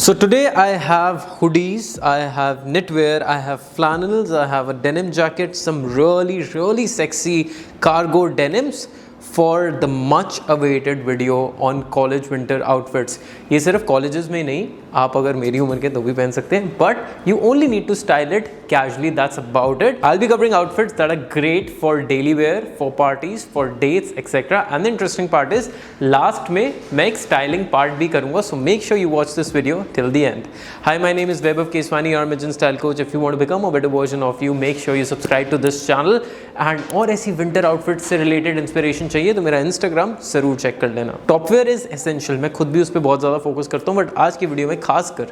So today I have hoodies, I have knitwear, I have flannels, I have a denim jacket, some really sexy cargo denims for the much awaited video on college winter outfits. ये सिर्फ colleges में नहीं, आप अगर मेरी उम्र के तो भी पहन सकते हैं, but you only need to style it casually. That's about it. I'll be covering outfits that are great for daily wear, for parties, for dates, etc. And the interesting part is last में मैं एक styling part भी करूँगा, so make sure you watch this video till the end. Hi, my name is Vaibhav Keswani, your Imagine Style Coach. If you want to become a better version of you, make sure you subscribe to this channel. And और ऐसी winter outfits से related inspiration चाहिए तो मेरा Instagram जरूर check कर लेना. Topwear is essential. मैं खुद भी उस पर बहुत ज़्यादा फोकस करता हूँ, बट आज की वीडियो में खासकर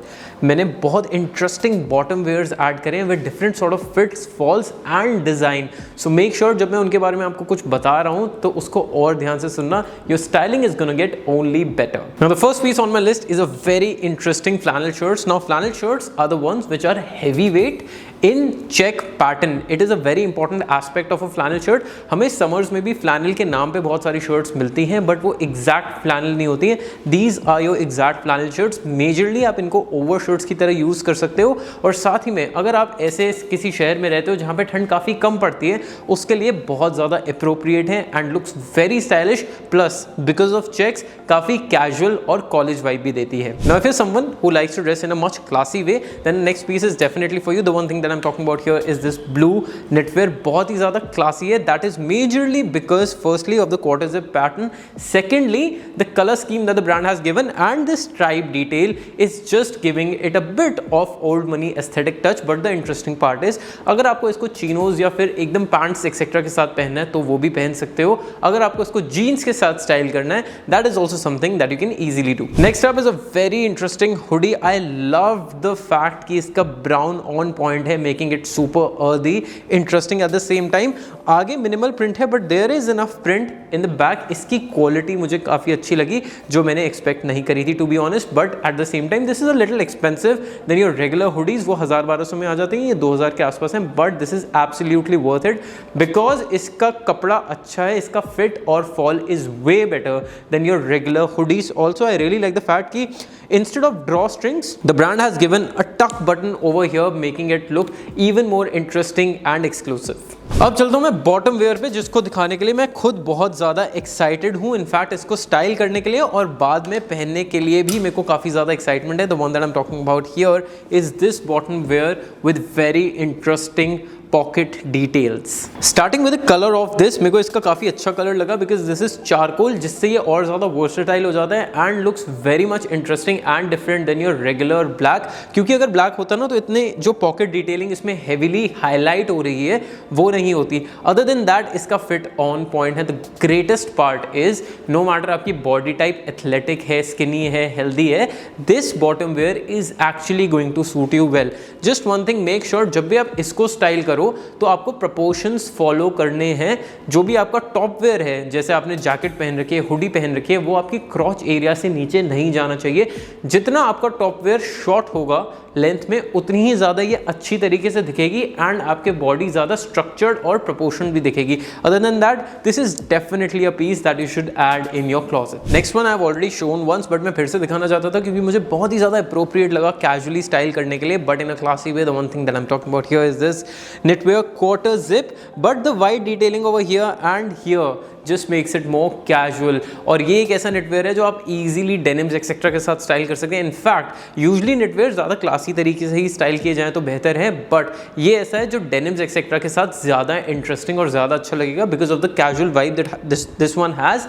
मैंने बहुत इंटरेस्टिंग बॉटम वेयर्स ऐड करे हैं with different sort of fits, falls and design. So make sure जब मैं उनके बारे में आपको कुछ बता रहा हूँ तो उसको और ध्यान से सुनना. Your styling is gonna get only better. Now the first piece on my list is a very interesting flannel shirts. Now flannel shirts are the ones which are heavyweight in check pattern. It is a very important aspect of a flannel shirt. हमें summers में भी flannel के नाम पे बहुत सारी shirts मिलती हैं, but वो exact flannel नहीं होती हैं. These are your exact flannel shirts. Majorly आप इनको over shirts की तरह यूज़ कर सकते हो, और साथ ही में अगर आप ऐसे किसी शहर में रहते हो जहाँ पे ठंड काफ़ी कम पड़ती है, उसके लिए बहुत ज़्यादा appropriate है and looks very stylish. Plus because of checks काफ़ी casual और college vibe भी देती है. Now if you're someone who likes to dress in a much classy way, then the next piece is definitely for you. The one thing that I'm talking about here is this blue knitwear. बहुत ही ज़्यादा classy है. That is majorly because firstly of the quarter zip pattern, secondly the color scheme that the brand has given, and this stripe detail is just giving it a bit of old money aesthetic touch. But the interesting part is अगर आपको इसको chinos या फिर एकदम pants etc के साथ पहनना है तो वो भी पहन सकते हो. अगर आपको इसको jeans के साथ स्टाइल करना है, that is also something that you can easily do. Next up is a very interesting hoodie. I love the fact कि इसका brown on point है, making it super earthy, interesting at the same time. आगे minimal print है, but there is enough print in the back. इसकी quality मुझे काफ़ी अच्छी लगी, जो मैंने expect नहीं करी थी to be honest. But at the same time this is a little expensive than your regular hoodies. वो 1000-1200 में आ जाती हैं, ये 2000 के आसपास हैं. But this is absolutely worth it because इसका कपड़ा अच्छा है, इसका fit और fall is way better than your regular hoodies. Also I really like the fact कि instead of drawstrings, the brand has given a tuck button over here, making it look even more interesting and exclusive. अब चलता हूँ मैं bottom wear पे, जिसको दिखाने के लिए मैं खुद बहुत ज़्यादा एक्साइटेड हूँ. इनफैक्ट इसको स्टाइल करने के लिए और बाद में पहनने के लिए भी मेरे को काफ़ी ज़्यादा एक्साइटमेंट है. The one that I am talking about here is this bottom where with very interesting pocket details. Starting with the colour of this, मेरे को इसका काफ़ी अच्छा कलर लगा बिकॉज दिस इज चारकोल, जिससे ये और ज़्यादा वर्सेटाइल हो जाता है and looks very much interesting and different than your regular black. क्योंकि अगर ब्लैक होता ना तो इतने जो पॉकेट डिटेलिंग इसमें हेविली हाईलाइट हो रही है वो नहीं होती. अदर देन दैट इसका फिट ऑन पॉइंट है. The greatest part is no matter आपकी बॉडी टाइप एथलेटिक है, स्किनी है, हेल्दी है, this bottom wear is actually going to suit you well. Just one thing, make sure जब भी आप इसको स्टाइल करो तो आपको प्रोपोर्शंस फॉलो करने हैं. जो भी आपका टॉप वेयर है, जैसे आपने जैकेट पहन रखी है, हुडी पहन रखी है, वो आपकी क्रॉच एरिया से नीचे नहीं जाना चाहिए. जितना आपका टॉप वेयर शॉर्ट होगा लेंथ में, उतनी ही ज़्यादा ये अच्छी तरीके से दिखेगी एंड आपके बॉडी ज़्यादा स्ट्रक्चर्ड और प्रोपोर्शन भी दिखेगी. Other than that this is definitely a piece that you should add in your closet. Next one I have already shown once, but मैं फिर से दिखाना चाहता था क्योंकि मुझे बहुत ही ज़्यादा अप्रोप्रिएट लगा कैजुअली स्टाइल करने के लिए, but in a classy way. The one thing that I am talking about here is this knitwear quarter zip, but the white detailing over here and here just makes it more casual. और ये एक ऐसा knitwear है जो आप easily denims etc के साथ style कर सकते हैं. इनफैक्ट यूजली knitwear ज़्यादा क्लासी तरीके से ही स्टाइल किए जाएँ तो बेहतर है, बट ये ऐसा है जो denims etc के साथ ज़्यादा इंटरेस्टिंग और ज़्यादा अच्छा लगेगा because of the casual vibe that this one has.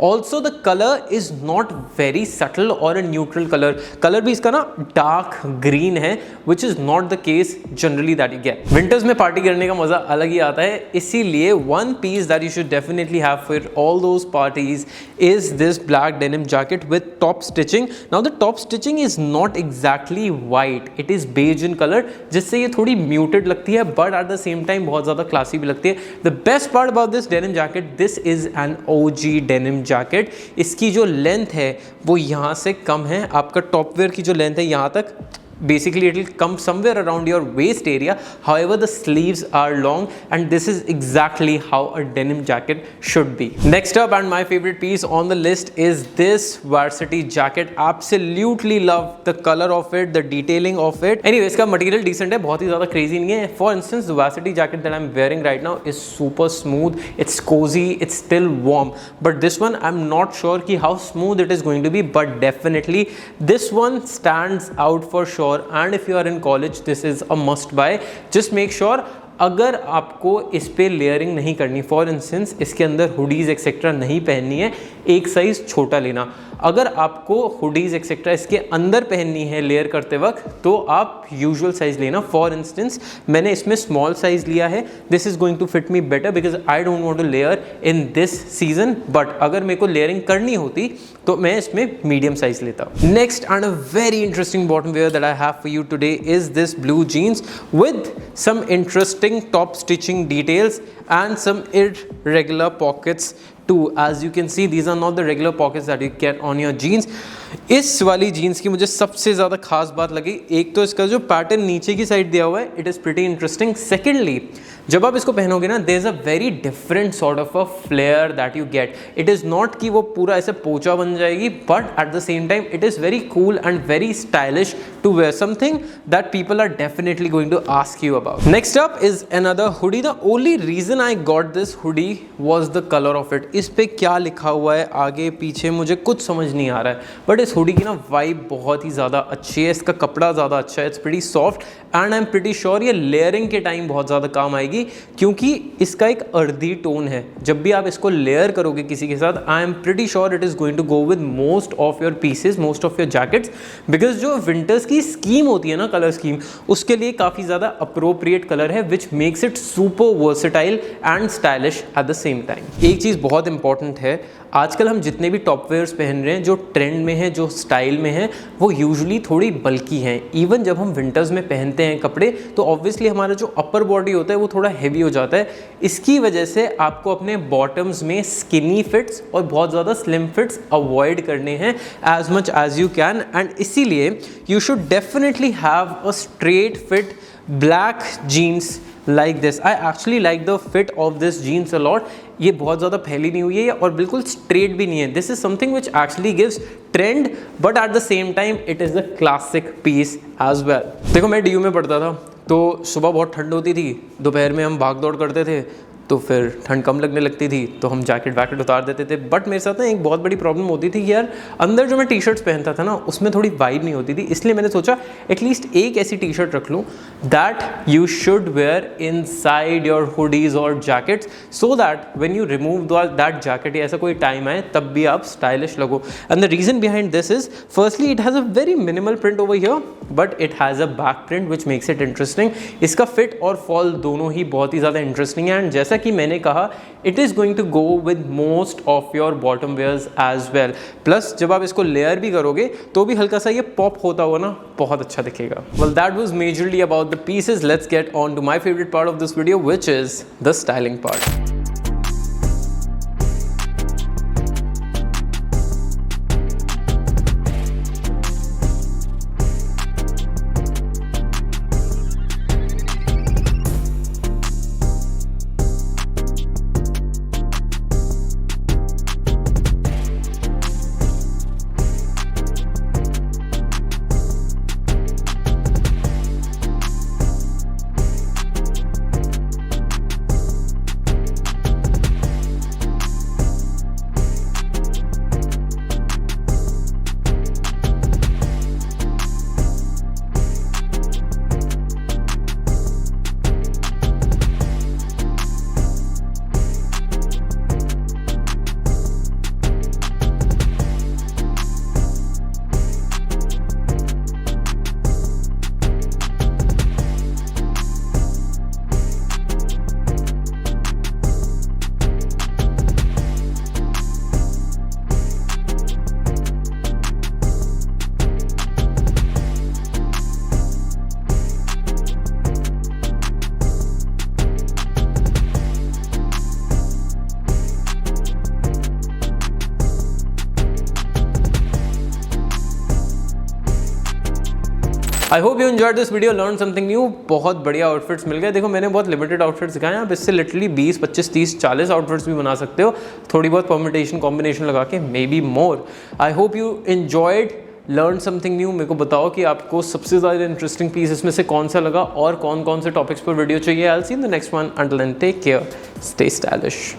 Also the colour is not very subtle और अ न्यूट्रल कलर. कलर भी इसका ना डार्क ग्रीन है, which is not the case generally that you get. Winters में party करने का मजा अलग ही आता है, इसीलिए one piece that you should definitely have for all those parties is this black denim jacket with top stitching. Now the top stitching is not exactly white, it is beige in colour, जिससे ये थोड़ी muted लगती है but at the same time बहुत ज़्यादा classy भी लगती है. The best part about this denim jacket, this is an OG denim jacket. इसकी जो लेंथ है वो यहाँ से कम है. आपका टॉप वेयर की जो लेंथ है यहाँ तक, basically it will come somewhere around your waist area. However, the sleeves are long, and this is exactly how a denim jacket should be. Next up, and my favorite piece on the list, is this varsity jacket. Absolutely love the color of it, the detailing of it. Anyway, इसका material decent है, बहुत ही ज़्यादा crazy नहीं है. For instance, the varsity jacket that I'm wearing right now is super smooth. It's cozy, it's still warm. But this one, I'm not sure कि how smooth it is going to be, but definitely this one stands out for sure. And if you are in college, this is a must buy. Just make sure, अगर आपको इस पे layering नहीं करनी, for instance इसके अंदर hoodies etcetera नहीं पहननी है, एक साइज़ छोटा लेना. अगर आपको हुडीज़ एक्सेट्रा इसके अंदर पहननी है लेयर करते वक्त, तो आप यूजुअल साइज़ लेना. फॉर इंस्टेंस मैंने इसमें स्मॉल साइज़ लिया है. This is going to fit me better because I don't want to layer in this season. But अगर मेरे को लेयरिंग करनी होती तो मैं इसमें मीडियम साइज़ लेता. Next and a very interesting bottom wear that I have for you today is this blue jeans with some interesting top stitching details and some irregular pockets too. As you can see, these are not the regular pockets that you get on your jeans. इस वाली jeans की मुझे सबसे ज़्यादा खास बात लगी, एक तो इसका जो पैटर्न नीचे की साइड दिया हुआ है, it is pretty interesting. Secondly, जब आप इसको पहनोगे ना, there is a very different sort of a flare that you get. It is not कि वो पूरा ऐसे पोचा बन जाएगी, but at the same time it is very cool and very stylish to wear, something that people are definitely going to ask you about. Next up is another hoodie. The only reason I got this hoodie was the colour of it. इस पे क्या लिखा हुआ है आगे पीछे मुझे कुछ समझ नहीं आ रहा है, बट इस हुडी की ना वाइब बहुत ही ज़्यादा अच्छी है. इसका कपड़ा ज़्यादा अच्छा है, it's pretty soft and I am pretty sure ये लेयरिंग के टाइम बहुत ज़्यादा काम आएगी, क्योंकि इसका एक अर्दी टोन है. जब भी आप इसको लेयर करोगे किसी के साथ, I am pretty sure it is going to go with most of your pieces, most of your jackets, because जो विंटर्स की स्कीम होती है ना, कलर स्कीम, उसके लिए काफ़ी ज़्यादा अप्रोप्रिएट कलर है, which makes it super versatile and stylish eight the same time. एक चीज़ बहुत इंपॉर्टेंट है, आजकल हम जितने भी टॉप वेयर्स पहन रहे हैं, जो ट्रेंड में है, जो स्टाइल में है, वो यूजुअली थोड़ी बल्की हैं. इवन जब हम विंटर्स में पहनते हैं कपड़े, तो ऑब्वियसली हमारा जो अपर बॉडी होता है वो थोड़ा हैवी हो जाता है. इसकी वजह से आपको अपने बॉटम्स में स्किनी फिट्स और बहुत ज़्यादा स्लिम फिट्स अवॉइड करने हैं as much as you can. And इसीलिए you should definitely have a straight fit black jeans like this. I actually like the fit of this jeans a lot. ये बहुत ज़्यादा फैली नहीं हुई है और बिल्कुल स्ट्रेट भी नहीं है. This is something which actually gives trend, but at the same time it is a classic piece as well. देखो, मैं DU में पढ़ता था, तो सुबह बहुत ठंड होती थी, दोपहर में हम भाग दौड़ करते थे, तो फिर ठंड कम लगने लगती थी, तो हम जैकेट वैकेट उतार देते थे. बट मेरे साथ ना एक बहुत बड़ी प्रॉब्लम होती थी कि यार, अंदर जो मैं टी शर्ट्स पहनता था ना, उसमें थोड़ी वाइब नहीं होती थी. इसलिए मैंने सोचा एटलीस्ट एक ऐसी टी शर्ट रख लूँ that you should wear inside your hoodies और jackets, so that when you remove that jacket या ऐसा कोई टाइम आए, तब भी आप स्टाइलिश लगो. And the reason behind this is, firstly it has a very minimal print over here, but it has a back print which makes it interesting. इसका fit और फॉल दोनों ही बहुत ही ज़्यादा इंटरेस्टिंग है. एंड जैसा कि मैंने कहा, it is going to go with most of your bottom wears as well. Plus जब आप इसको लेयर भी करोगे तो भी हल्का सा ये पॉप होता हुआ ना बहुत अच्छा दिखेगा. Well, that was majorly about the pieces. Let's get on to my favourite part of this video, which is the styling part. I hope you enjoyed this video, learn something new. बहुत बढ़िया outfits मिल गए। देखो मैंने बहुत limited outfits दिखाए हैं, आप इससे लिटरली 20, 25, 30, 40 आउटफिट्स भी बना सकते हो, थोड़ी बहुत परम्यूटेशन कॉम्बिनेशन लगा के, may be more. I hope you enjoyed, learn something new. मेरे को बताओ कि आपको सबसे ज़्यादा इंटरेस्टिंग पीस इसमें से कौन सा लगा और कौन कौन से टॉपिक्स पर वीडियो चाहिए। I will see in the next one, until then take care, stay stylish.